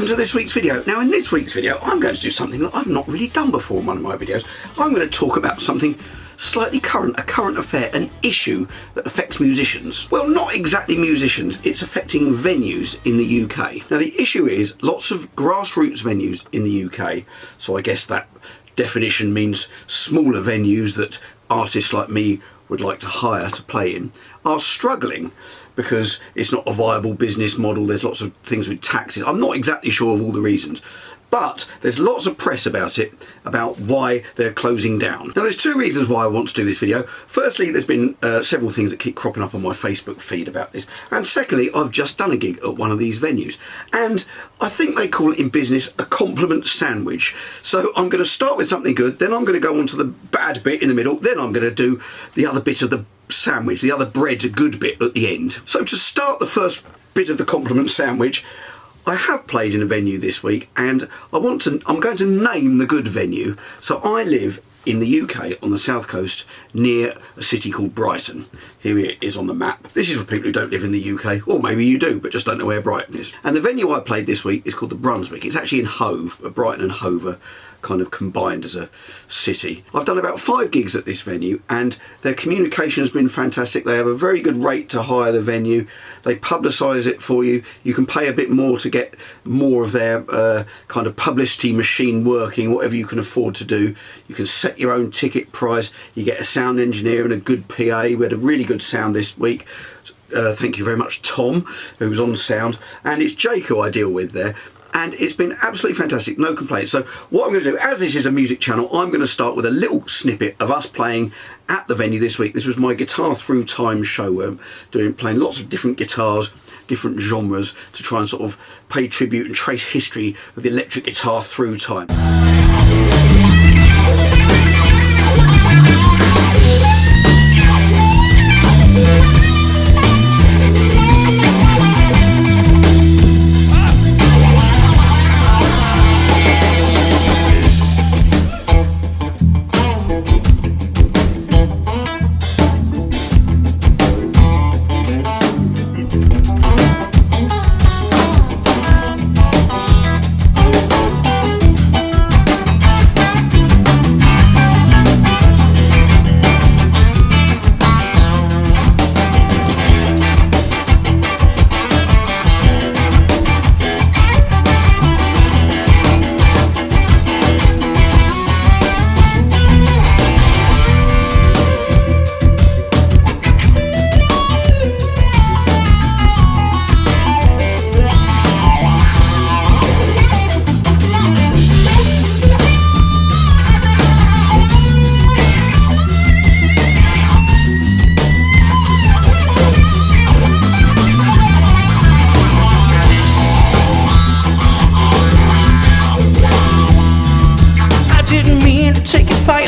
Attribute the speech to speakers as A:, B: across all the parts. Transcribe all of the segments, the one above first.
A: welcome to this week's video. Now in this week's video I'm going to do something that I've not really done before in one of my videos. I'm going to talk about something slightly current, a current affair, an issue that affects musicians. Well, not exactly musicians, it's affecting venues in the UK. Now the issue is lots of grassroots venues in the UK, so I guess that definition means smaller venues that artists like me would like to hire to play in, are struggling because it's not a viable business model. There's lots of things with taxes. I'm not exactly sure of all the reasons, but there's lots of press about it, about why they're closing down. Now there's two reasons why I want to do this video. Firstly, there's been several things that keep cropping up on my Facebook feed about this, and secondly, I've just done a gig at one of these venues, and I think they call it in business a compliment sandwich. So I'm going to start with something good, then I'm going to go on to the bad bit in the middle, then I'm going to do the other bit of the sandwich, the other bread good bit at the end. So to start the first bit of the compliment sandwich, I have played in a venue this week, and I'm going to name the good venue. So I live in the UK on the south coast near a city called Brighton. Here it is on the map. This is for people who don't live in the UK, or maybe you do but just don't know where Brighton is. And the venue I played this week is called the Brunswick. It's actually in Hove. Brighton and Hove are kind of combined as a city. I've done about 5 gigs at this venue, and their communication has been fantastic. They have a very good rate to hire the venue. They publicise it for you. You can pay a bit more to get more of their kind of publicity machine working, whatever you can afford to do. You can set your own ticket price. You get a sound engineer and a good PA. We had a really good sound this week. Thank you very much, Tom, who was on sound. And it's Jake who I deal with there. And it's been absolutely fantastic, no complaints. So what I'm going to do, as this is a music channel, I'm going to start with a little snippet of us playing at the venue this week. This was my Guitar Through Time show where I'm playing lots of different guitars, different genres, to try and sort of pay tribute and trace history of the electric guitar through time.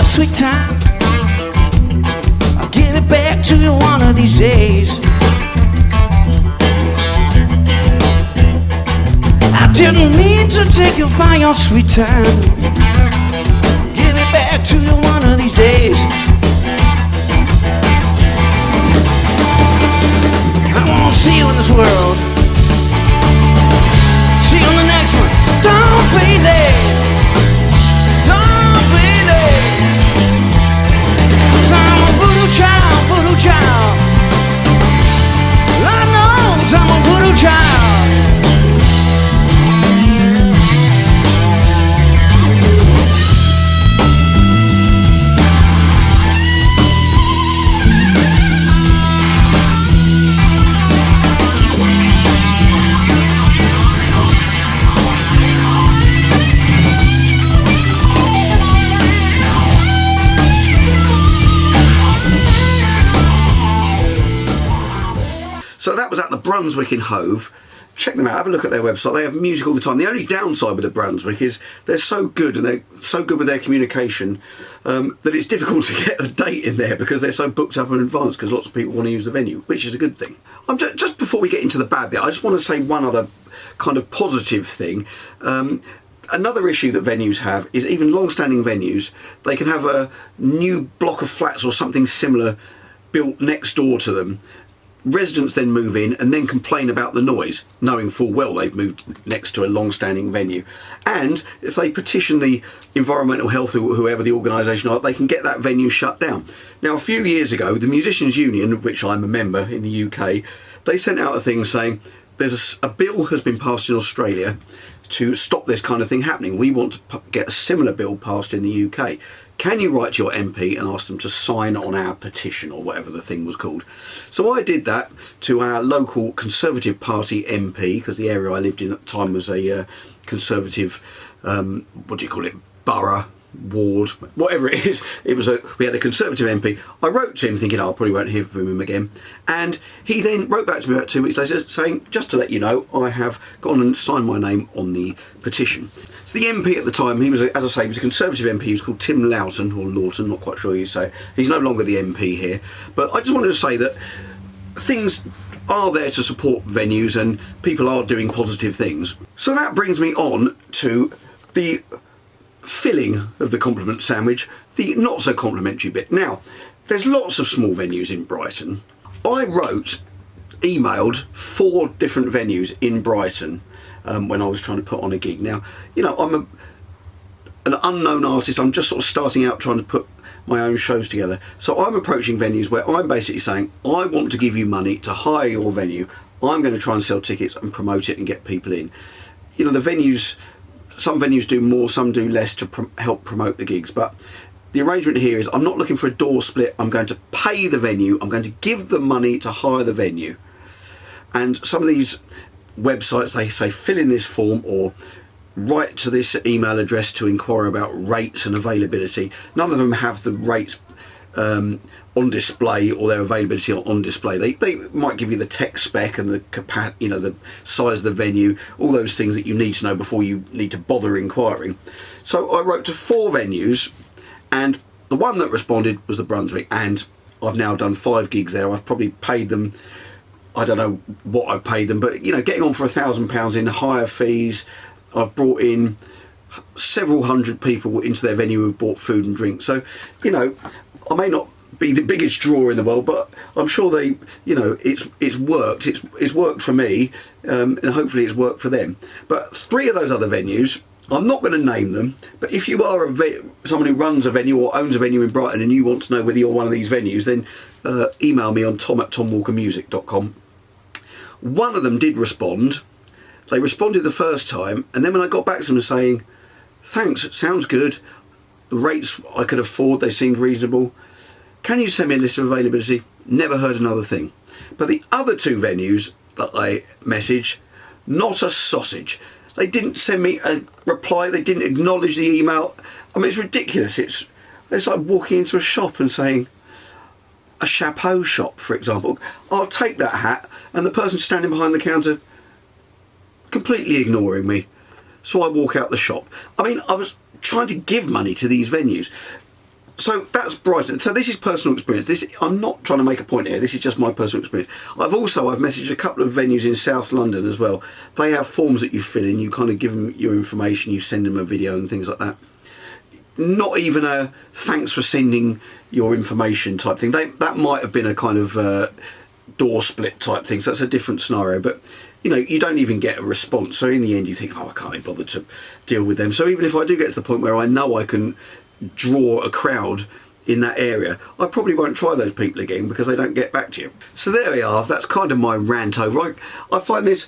A: Sweet time, I'll give it back to you one of these days. I didn't mean to take you for your sweet time. Give it back to you one of these days. I wanna see you in this world. See you on the next one. Don't be late. Don't be late. I'm a voodoo child, voodoo child. Lord knows I'm a voodoo child. So that was at the Brunswick in Hove. Check them out, have a look at their website. They have music all the time. The only downside with the Brunswick is they're so good, and they're so good with their communication that it's difficult to get a date in there because they're so booked up in advance, because lots of people want to use the venue, which is a good thing. Just before we get into the bad bit, I just want to say one other kind of positive thing. Another issue that venues have is, even long-standing venues, they can have a new block of flats or something similar built next door to them, residents then move in and then complain about the noise, knowing full well they've moved next to a long-standing venue. And if they petition the environmental health or whoever the organisation are, they can get that venue shut down. Now, a few years ago, the Musicians Union, of which I'm a member in the UK, they sent out a thing saying there's a bill has been passed in Australia to stop this kind of thing happening. We want to get a similar bill passed in the UK. Can you write to your MP and ask them to sign on our petition, or whatever the thing was called? So I did that to our local Conservative Party MP, because the area I lived in at the time was a Conservative, what do you call it, borough, ward, whatever it is. We had a Conservative MP. I wrote to him thinking, I probably won't hear from him again. And he then wrote back to me about 2 weeks later saying, just to let you know, I have gone and signed my name on the petition. So the MP at the time, he was, as I say, he was a Conservative MP. He was called Tim Lawton, or Lawton, not quite sure you say. He's no longer the MP here. But I just wanted to say that things are there to support venues and people are doing positive things. So that brings me on to the filling of the compliment sandwich, the not so complimentary bit. Now, there's lots of small venues in Brighton. I emailed 4 different venues in Brighton when I was trying to put on a gig. Now, you know, I'm an unknown artist. I'm just sort of starting out trying to put my own shows together. So I'm approaching venues where I'm basically saying, I want to give you money to hire your venue. I'm going to try and sell tickets and promote it and get people in. You know, the venues, some venues do more, some do less to help promote the gigs, but the arrangement here is I'm not looking for a door split. I'm going to pay the venue. I'm going to give them money to hire the venue. And some of these websites, they say fill in this form or write to this email address to inquire about rates and availability. None of them have the rates on display or their availability on display. They might give you the tech spec and the the size of the venue, all those things that you need to know before you need to bother inquiring. So I wrote to 4 venues, and the one that responded was the Brunswick, and I've now done 5 gigs there. I've probably paid them, I don't know what I've paid them, but you know, getting on for £1,000 in hire fees. I've brought in several hundred people into their venue who've bought food and drink. So, you know, I may not be the biggest draw in the world, but I'm sure they, you know, it's worked. It's worked for me, and hopefully it's worked for them. But 3 of those other venues, I'm not going to name them, but if you are someone who runs a venue or owns a venue in Brighton and you want to know whether you're one of these venues, then email me on tom@tomwalkermusic.com. One of them did respond. They responded the first time, and then when I got back to them saying, thanks, sounds good, the rates I could afford, they seemed reasonable, can you send me a list of availability? Never heard another thing. But the other 2 venues that I messaged, not a sausage. They didn't send me a reply, they didn't acknowledge the email. I mean, it's ridiculous. It's like walking into a shop and saying, a chapeau shop, for example, I'll take that hat, and the person standing behind the counter completely ignoring me. So I walk out the shop. I mean, I was trying to give money to these venues. So that's Brighton. So this is personal experience. I'm not trying to make a point here. This is just my personal experience. I've messaged a couple of venues in South London as well. They have forms that you fill in. You kind of give them your information. You send them a video and things like that. Not even a thanks for sending your information type thing. That might have been a kind of door split type thing. So that's a different scenario. But you know, you don't even get a response. So in the end, you think, oh, I can't be bothered to deal with them. So even if I do get to the point where I know I can draw a crowd in that area, I probably won't try those people again because they don't get back to you. So there we are. That's kind of my rant over. I find this,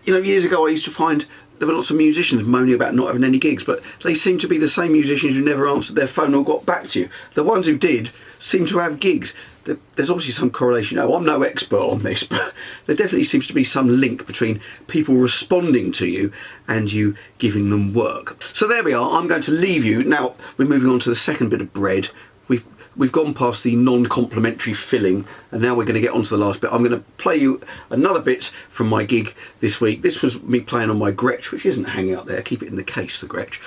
A: you know, years ago I used to find there were lots of musicians moaning about not having any gigs, but they seem to be the same musicians who never answered their phone or got back to you. The ones who did seem to have gigs. There's obviously some correlation. I'm no expert on this, but there definitely seems to be some link between people responding to you and you giving them work. So there we are. I'm going to leave you. Now we're moving on to the second bit of bread. We've gone past the non-complimentary filling, and now we're going to get on to the last bit. I'm going to play you another bit from my gig this week. This was me playing on my Gretsch, which isn't hanging up there. Keep it in the case, the Gretsch.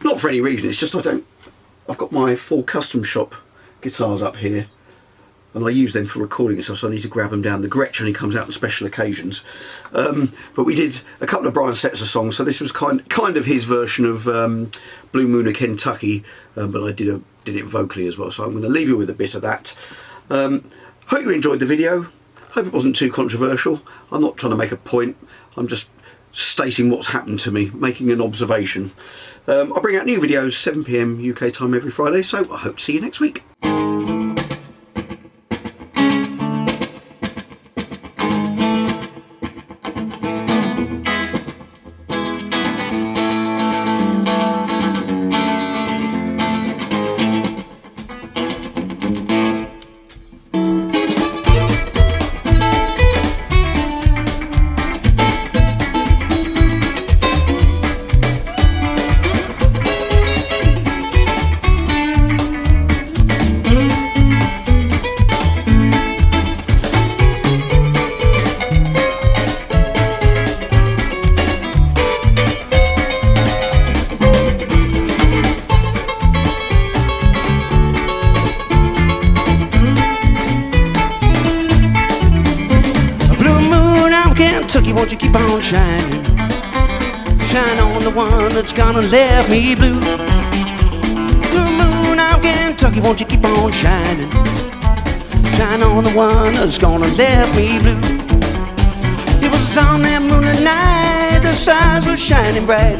A: Not for any reason. It's just I've got my 4 custom shop guitars up here, and I use them for recording and stuff, so I need to grab them down. The Gretsch only comes out on special occasions. But we did a couple of Brian Setzer songs, so this was kind of his version of Blue Moon of Kentucky, but I did it vocally as well, so I'm going to leave you with a bit of that. Hope you enjoyed the video. Hope it wasn't too controversial. I'm not trying to make a point. I'm just stating what's happened to me, making an observation. I bring out new videos 7 PM UK time every Friday, so I hope to see you next week. Kentucky, won't you keep on shining? Shine on the one that's gonna leave me blue. The moon of Kentucky, won't you keep on shining? Shine on the one that's gonna leave me blue. It was on that moonlit night, the stars were shining bright.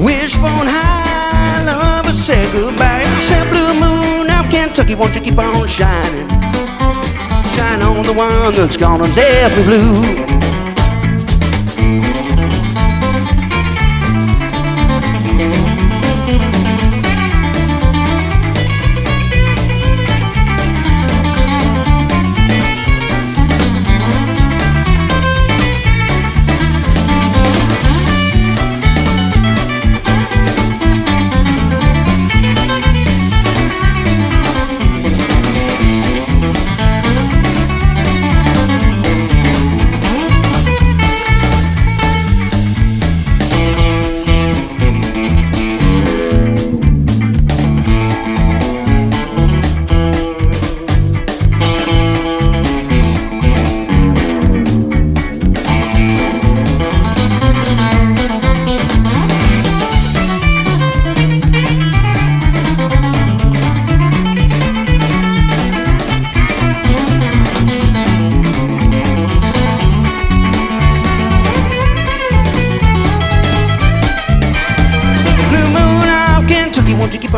A: Wishbone high, lovers said goodbye. I said, blue moon of Kentucky, won't you keep on shining? Shine on the one that's gonna leave me blue.